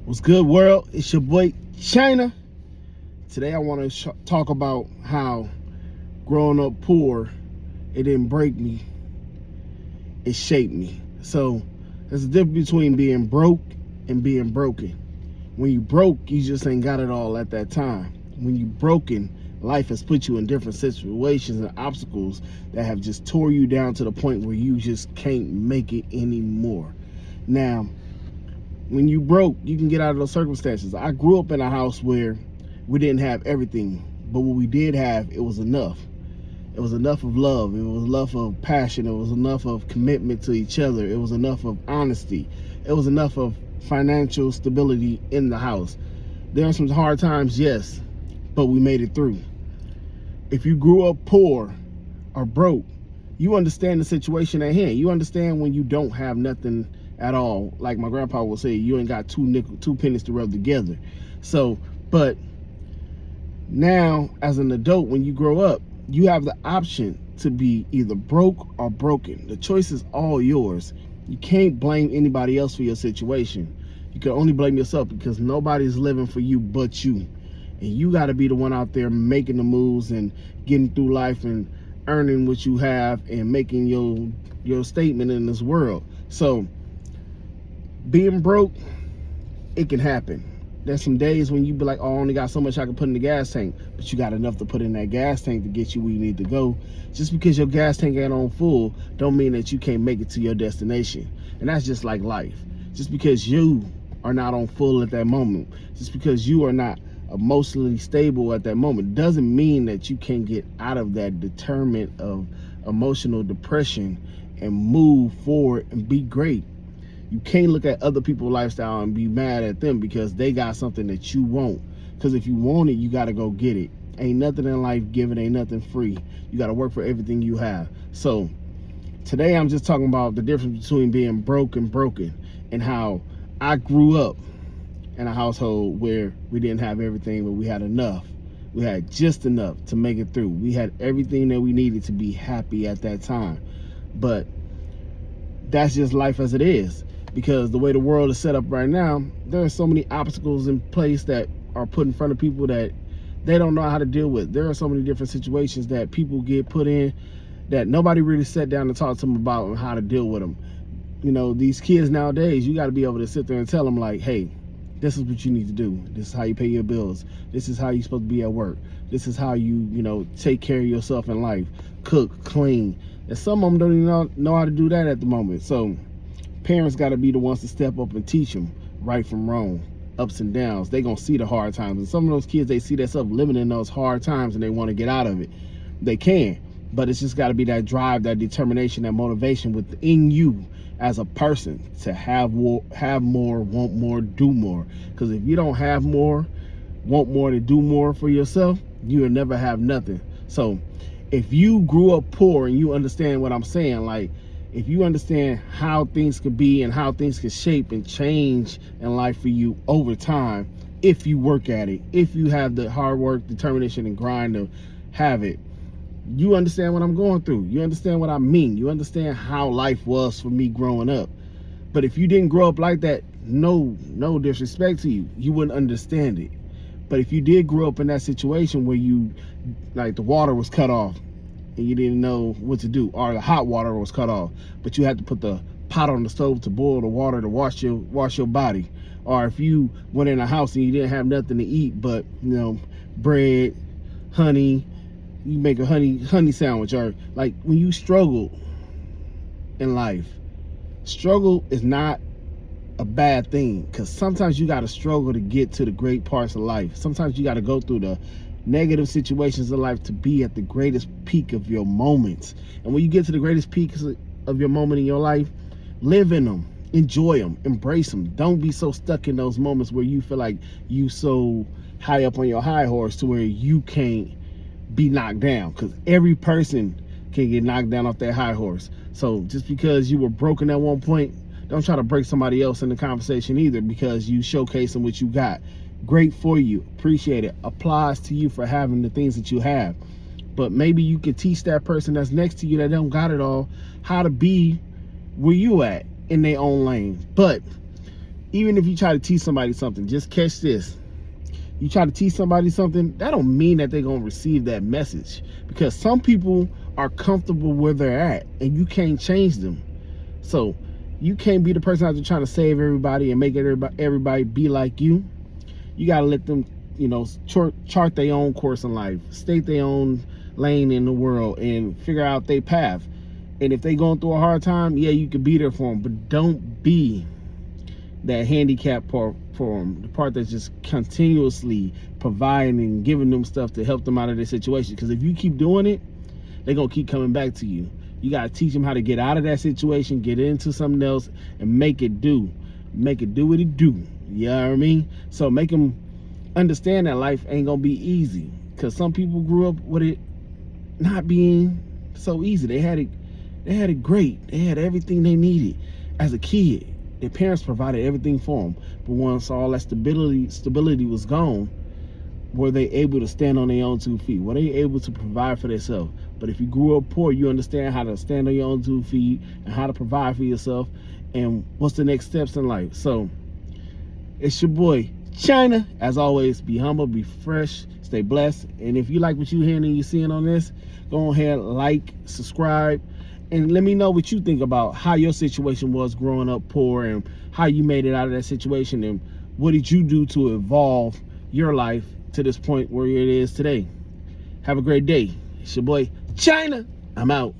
What's good, world? It's your boy China. Today I want to talk about how growing up poor, it didn't break me, it shaped me. So there's a difference between being broke and being broken. When you broke, you just ain't got it all at that time. When you broken, life has put you in different situations and obstacles that have just tore you down to the point where you just can't make it anymore. Now, when you broke, you can get out of those circumstances. I grew up in a house where we didn't have everything, but what we did have, it was enough. It was enough of love. It was enough of passion. It was enough of commitment to each other. It was enough of honesty. It was enough of financial stability in the house. There are some hard times, yes, but we made it through. If you grew up poor or broke, you understand the situation at hand. You understand when you don't have nothing at all. Like my grandpa would say, you ain't got two pennies to rub together. So, but now as an adult, when you grow up, you have the option to be either broke or broken. The choice is all yours. You can't blame anybody else for your situation. You can only blame yourself because nobody's living for you but you. And you got to be the one out there making the moves and getting through life and earning what you have and making your statement in this world. So being broke, it can happen. There's some days when you be like, oh, I only got so much I can put in the gas tank, but you got enough to put in that gas tank to get you where you need to go. Just because your gas tank ain't on full don't mean that you can't make it to your destination. And that's just like life. Just because you are not on full at that moment, just because you are not emotionally stable at that moment, doesn't mean that you can't get out of that determinant of emotional depression and move forward and be great. You can't look at other people's lifestyle and be mad at them because they got something that you want. Because if you want it, you got to go get it. Ain't nothing in life given, ain't nothing free. You got to work for everything you have. So today I'm just talking about the difference between being broke and broken, and how I grew up in a household where we didn't have everything, but we had enough. We had just enough to make it through. We had everything that we needed to be happy at that time. But that's just life as it is. Because the way the world is set up right now, there are so many obstacles in place that are put in front of people that they don't know how to deal with. There are so many different situations that people get put in that nobody really sat down and talked to them about and how to deal with them. You know, these kids nowadays, you got to be able to sit there and tell them like, hey, this is what you need to do. This is how you pay your bills. This is how you're supposed to be at work. This is how you take care of yourself in life. Cook, clean. And some of them don't even know how to do that at the moment. So parents got to be the ones to step up and teach them right from wrong, ups and downs. They gonna see the hard times, and some of those kids, they see themselves living in those hard times and they want to get out of it. They can, but it's just got to be that drive, that determination, that motivation within you as a person to have more, want more, do more. Because if you don't have more, want more, to do more for yourself, you will never have nothing. So if you grew up poor and you understand what I'm saying, like, if you understand how things could be and how things can shape and change in life for you over time, if you work at it, if you have the hard work, determination, and grind to have it, you understand what I'm going through. You understand what I mean. You understand how life was for me growing up. But if you didn't grow up like that, no disrespect to you, you wouldn't understand it. But if you did grow up in that situation where you, like, the water was cut off, and you didn't know what to do, or the hot water was cut off, but you had to put the pot on the stove to boil the water to wash your body. Or if you went in a house and you didn't have nothing to eat but bread, honey, you make a honey sandwich. Or like, when you struggle in life, struggle is not a bad thing, because sometimes you got to struggle to get to the great parts of life. Sometimes you got to go through the negative situations in life to be at the greatest peak of your moments. And when you get to the greatest peaks of your moment in your life, live in them, enjoy them, embrace them. Don't be so stuck in those moments where you feel like you so high up on your high horse to where you can't be knocked down, because every person can get knocked down off that high horse. So just because you were broken at one point, don't try to break somebody else in the conversation either, because you showcasing what you got. Great for you, appreciate it, applies to you for having the things that you have. But maybe you could teach that person that's next to you that don't got it all how to be where you at in their own lane. But even if you try to teach somebody something, just catch this. You try to teach somebody something, that don't mean that they're going to receive that message, because some people are comfortable where they're at and you can't change them. So you can't be the person out there trying to save everybody and make everybody be like you. You got to let them, chart their own course in life, state their own lane in the world, and figure out their path. And if they going through a hard time, yeah, you can be there for them, but don't be that handicap part for them, the part that's just continuously providing and giving them stuff to help them out of their situation. Because if you keep doing it, they're going to keep coming back to you. You got to teach them how to get out of that situation, get into something else, and make it do what it do. You know what I mean? So make them understand that life ain't going to be easy, because some people grew up with it not being so easy. They had it great. They had everything they needed as a kid. Their parents provided everything for them. But once all that stability was gone, were they able to stand on their own 2 feet? Were they able to provide for themselves? But if you grew up poor, you understand how to stand on your own 2 feet and how to provide for yourself and what's the next steps in life. So it's your boy China. As always, be humble, be fresh, stay blessed. And if you like what you're hearing and you're seeing on this, go ahead, like, subscribe, and let me know what you think about how your situation was growing up poor and how you made it out of that situation, and what did you do to evolve your life to this point where it is today. Have a great day. It's your boy China. I'm out.